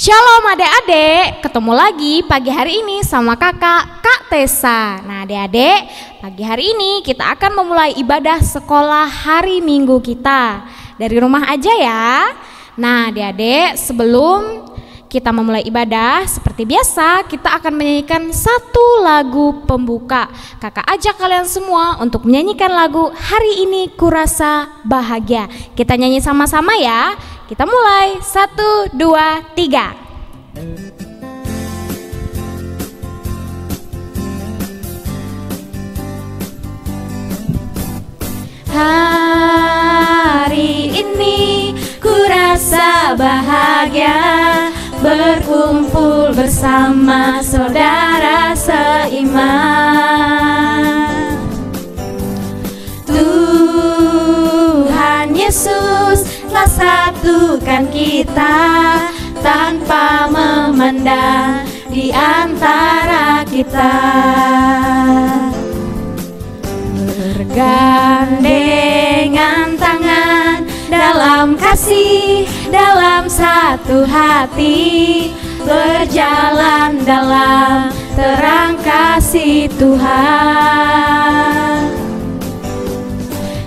Shalom adik-adik, ketemu lagi pagi hari ini sama kakak Kak Tessa. Nah adik-adik, pagi hari ini kita akan memulai ibadah sekolah hari Minggu kita dari rumah aja ya. Nah adik-adik, sebelum kita memulai ibadah seperti biasa, kita akan menyanyikan satu lagu pembuka. Kakak ajak kalian semua untuk menyanyikan lagu Hari Ini Kurasa Bahagia. Kita nyanyi sama-sama ya. Kita mulai, 1, 2, 3. Hari ini kurasa bahagia, berkumpul bersama saudara seiman. Tuhan Yesus telah satukan kita tanpa memandang di antara kita. Bergandengan tangan dalam kasih, dalam satu hati, berjalan dalam terang kasih Tuhan.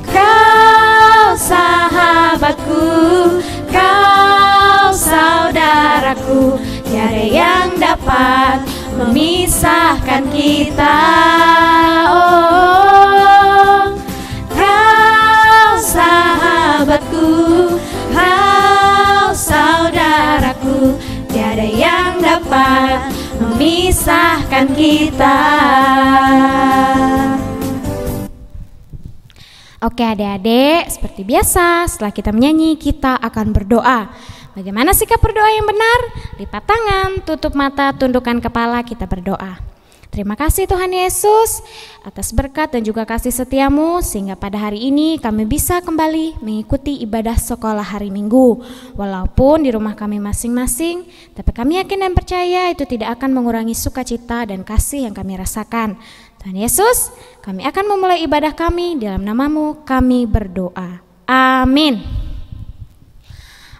Kau sahabatku, kau saudaraku, tiada yang dapat memisahkan kita. Oh, kau sahabatku, kau saudaraku, tiada yang dapat memisahkan kita. Oke adik-adik, seperti biasa setelah kita menyanyi kita akan berdoa. Bagaimana sikap berdoa yang benar? Lipat tangan, tutup mata, tundukkan kepala, kita berdoa. Terima kasih Tuhan Yesus atas berkat dan juga kasih setiamu sehingga pada hari ini kami bisa kembali mengikuti ibadah sekolah hari Minggu. Walaupun di rumah kami masing-masing, tapi kami yakin dan percaya itu tidak akan mengurangi sukacita dan kasih yang kami rasakan. Tuhan Yesus, kami akan memulai ibadah kami dalam nama-Mu kami berdoa. Amin.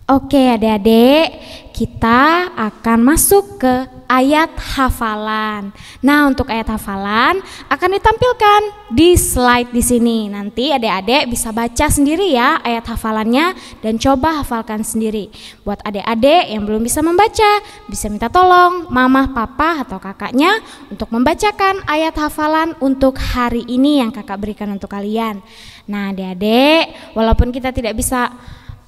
Oke adik-adik, kita akan masuk ke ayat hafalan. Nah, untuk ayat hafalan akan ditampilkan di slide di sini. Nanti adik-adik bisa baca sendiri ya ayat hafalannya dan coba hafalkan sendiri. Buat adik-adik yang belum bisa membaca, bisa minta tolong mama, papa atau kakaknya untuk membacakan ayat hafalan untuk hari ini yang kakak berikan untuk kalian. Nah, adik-adik, walaupun kita tidak bisa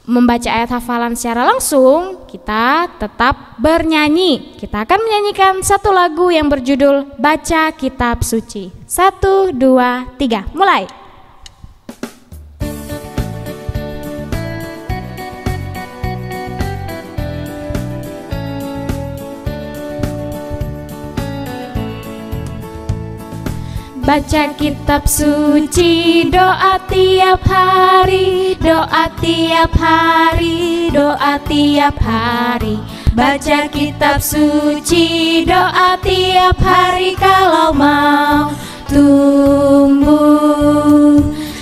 membaca ayat hafalan secara langsung, kita tetap bernyanyi. Kita akan menyanyikan satu lagu yang berjudul Baca Kitab Suci. 1, 2, 3, mulai. Baca kitab suci, doa tiap hari, doa tiap hari, doa tiap hari. Baca kitab suci, doa tiap hari kalau mau tumbuh,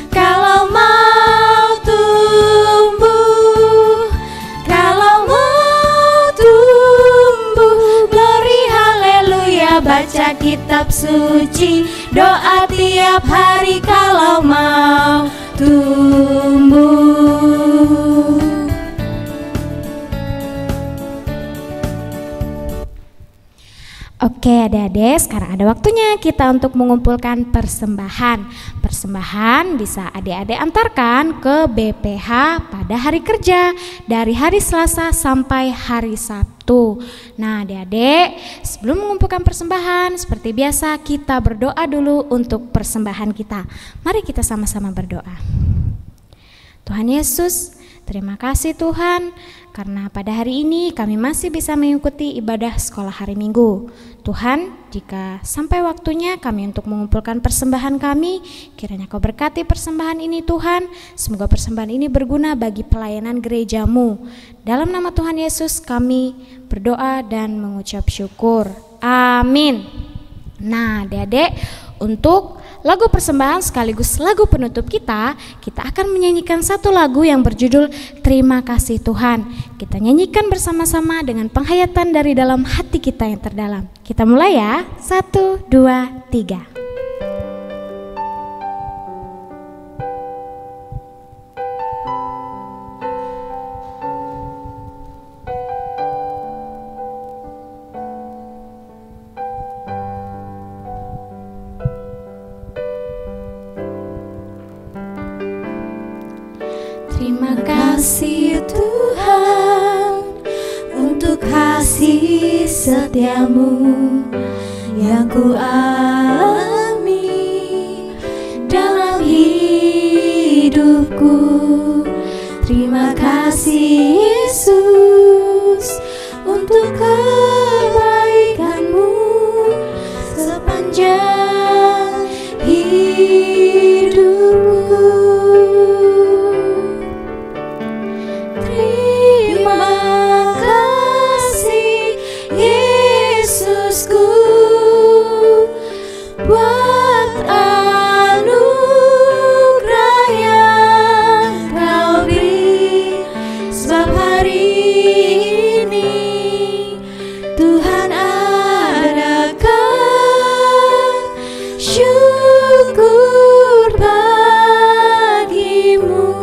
kalau mau tumbuh, kalau mau tumbuh. Glory haleluya, baca kitab suci, doa tiap hari kalau mau tumbuh. Oke adik-adik, sekarang ada waktunya kita untuk mengumpulkan persembahan. Persembahan bisa adik-adik antarkan ke BPH pada hari kerja dari hari Selasa sampai hari Sabtu. Nah adik-adik, sebelum mengumpulkan persembahan seperti biasa kita berdoa dulu untuk persembahan kita. Mari kita sama-sama berdoa. Tuhan Yesus, terima kasih Tuhan karena pada hari ini kami masih bisa mengikuti ibadah sekolah hari Minggu. Tuhan, jika sampai waktunya kami untuk mengumpulkan persembahan kami, kiranya Kau berkati persembahan ini Tuhan. Semoga persembahan ini berguna bagi pelayanan gereja-Mu. Dalam nama Tuhan Yesus kami berdoa dan mengucap syukur. Amin. Nah adik-adik, untuk lagu persembahan sekaligus lagu penutup kita akan menyanyikan satu lagu yang berjudul Terima Kasih Tuhan. Kita nyanyikan bersama-sama dengan penghayatan dari dalam hati kita yang terdalam. Kita mulai ya, 1, 2, 3. Terima kasih Tuhan untuk kasih setiamu yang ku alami dalam hidupku. Terima kasih Yesus untuk kebaikanmu sepanjang hidupku. Buat anugerah yang Kau beri, sebab hari ini Tuhan adakan syukur bagimu.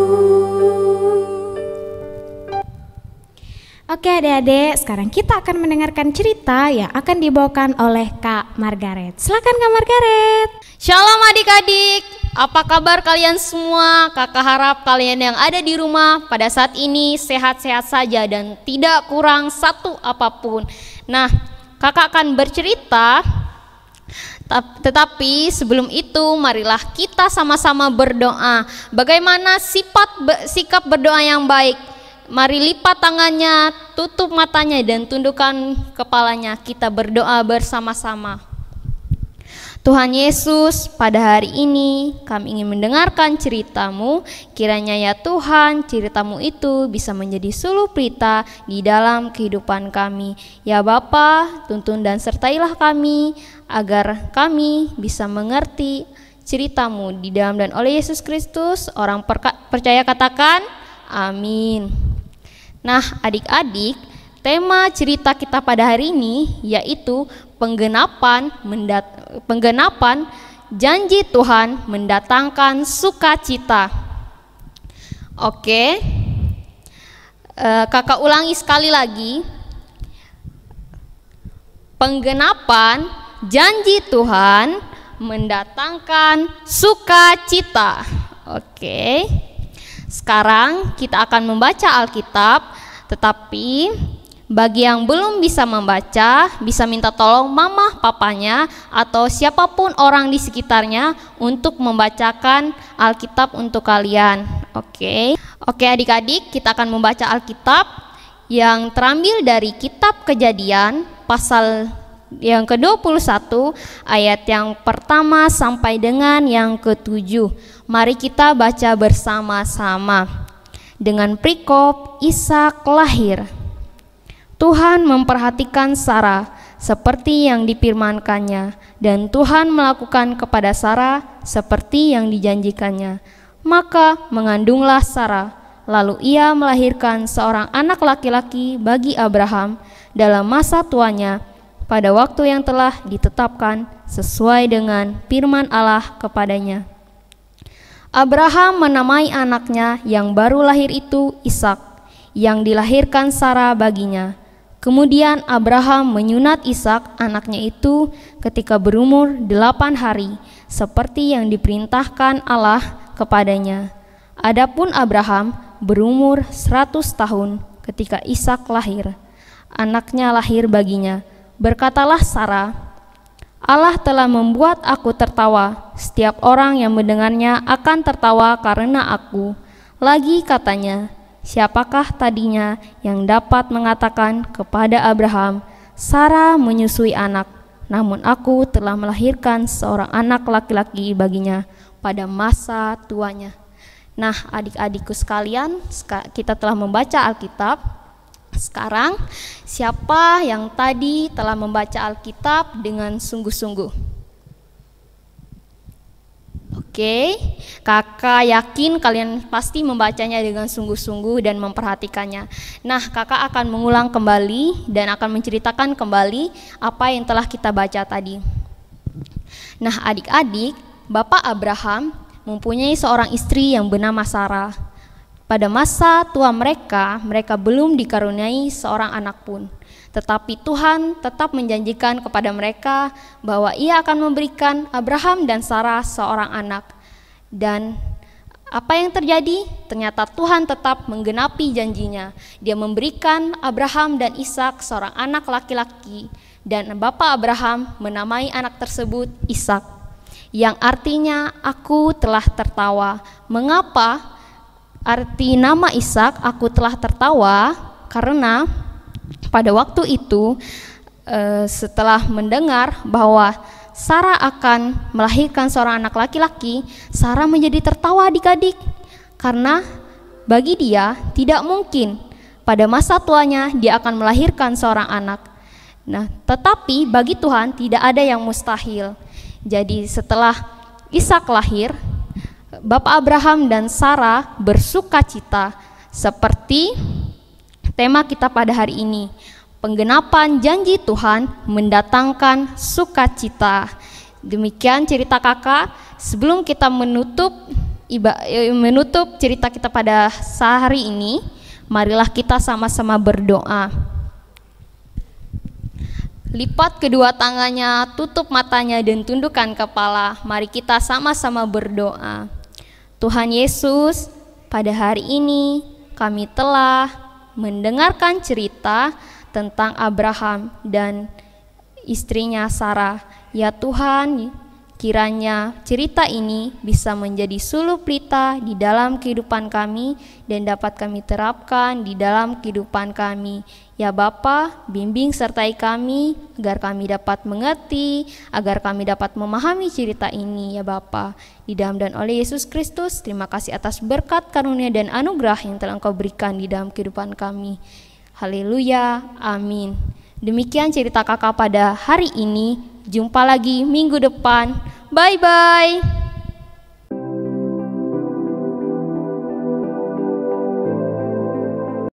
Oke adik-adik, sekarang kita akan mendengarkan cerita yang akan dibawakan oleh Kak Margaret. Silakan Kak Margaret. Shalom adik-adik, apa kabar kalian semua? Kakak harap kalian yang ada di rumah pada saat ini sehat-sehat saja dan tidak kurang satu apapun. Nah, kakak akan bercerita, tetapi sebelum itu marilah kita sama-sama berdoa. Bagaimana sikap berdoa yang baik? Mari lipat tangannya, tutup matanya dan tundukkan kepalanya. Kita berdoa bersama-sama. Tuhan Yesus, pada hari ini kami ingin mendengarkan cerita-Mu. Kiranya ya Tuhan, cerita-Mu itu bisa menjadi suluh pelita di dalam kehidupan kami. Ya Bapa, tuntun dan sertailah kami agar kami bisa mengerti cerita-Mu di dalam dan oleh Yesus Kristus. Orang percaya katakan amin. Nah adik-adik, tema cerita kita pada hari ini yaitu penggenapan janji Tuhan mendatangkan sukacita. Oke, kakak ulangi sekali lagi. Penggenapan janji Tuhan mendatangkan sukacita. Oke. Sekarang kita akan membaca Alkitab, tetapi bagi yang belum bisa membaca, bisa minta tolong mama, papanya, atau siapapun orang di sekitarnya untuk membacakan Alkitab untuk kalian. Oke adik-adik, kita akan membaca Alkitab yang terambil dari Kitab Kejadian pasal yang ke-21 ayat yang pertama sampai dengan yang ke-7. Mari kita baca bersama-sama. Dengan perikop Ishak lahir. Tuhan memperhatikan Sarah seperti yang difirmankannya, dan Tuhan melakukan kepada Sarah seperti yang dijanjikannya. Maka mengandunglah Sarah, lalu ia melahirkan seorang anak laki-laki bagi Abraham dalam masa tuanya, pada waktu yang telah ditetapkan sesuai dengan firman Allah kepadanya. Abraham menamai anaknya yang baru lahir itu Ishak, yang dilahirkan Sarah baginya. Kemudian Abraham menyunat Ishak anaknya itu ketika berumur 8 hari, seperti yang diperintahkan Allah kepadanya. Adapun Abraham berumur 100 tahun ketika Ishak lahir. Anaknya lahir baginya. Berkatalah Sarah, Allah telah membuat aku tertawa, setiap orang yang mendengarnya akan tertawa karena aku. Lagi katanya, siapakah tadinya yang dapat mengatakan kepada Abraham, Sarah menyusui anak, namun aku telah melahirkan seorang anak laki-laki baginya pada masa tuanya. Nah adik-adikku sekalian, kita telah membaca Alkitab. Sekarang, siapa yang tadi telah membaca Alkitab dengan sungguh-sungguh? Oke, kakak yakin kalian pasti membacanya dengan sungguh-sungguh dan memperhatikannya. Nah, kakak akan mengulang kembali dan akan menceritakan kembali apa yang telah kita baca tadi. Nah, adik-adik, Bapak Abraham mempunyai seorang istri yang bernama Sarah. Pada masa tua mereka belum dikaruniai seorang anak pun. Tetapi Tuhan tetap menjanjikan kepada mereka bahwa Ia akan memberikan Abraham dan Sarah seorang anak. Dan apa yang terjadi? Ternyata Tuhan tetap menggenapi janjinya. Dia memberikan Abraham dan Ishak seorang anak laki-laki, dan Bapak Abraham menamai anak tersebut Ishak, yang artinya aku telah tertawa. Mengapa arti nama Ishak aku telah tertawa? Karena pada waktu itu setelah mendengar bahwa Sarah akan melahirkan seorang anak laki-laki, Sarah menjadi tertawa adik-adik, karena bagi dia tidak mungkin pada masa tuanya dia akan melahirkan seorang anak. Nah, tetapi bagi Tuhan tidak ada yang mustahil. Jadi setelah Ishak lahir, Bapak Abraham dan Sarah bersukacita, seperti tema kita pada hari ini. Penggenapan janji Tuhan mendatangkan sukacita. Demikian cerita kakak. Sebelum kita menutup cerita kita pada hari ini, marilah kita sama-sama berdoa. Lipat kedua tangannya, tutup matanya dan tundukkan kepala. Mari kita sama-sama berdoa. Tuhan Yesus, pada hari ini kami telah mendengarkan cerita tentang Abraham dan istrinya Sarah. Ya Tuhan, kiranya cerita ini bisa menjadi suluh pelita di dalam kehidupan kami dan dapat kami terapkan di dalam kehidupan kami. Ya Bapa, bimbing sertai kami agar kami dapat mengerti, agar kami dapat memahami cerita ini ya Bapa. Di dalam dan oleh Yesus Kristus, terima kasih atas berkat karunia dan anugerah yang telah Engkau berikan di dalam kehidupan kami. Haleluya, amin. Demikian cerita kakak pada hari ini. Jumpa lagi minggu depan. Bye-bye.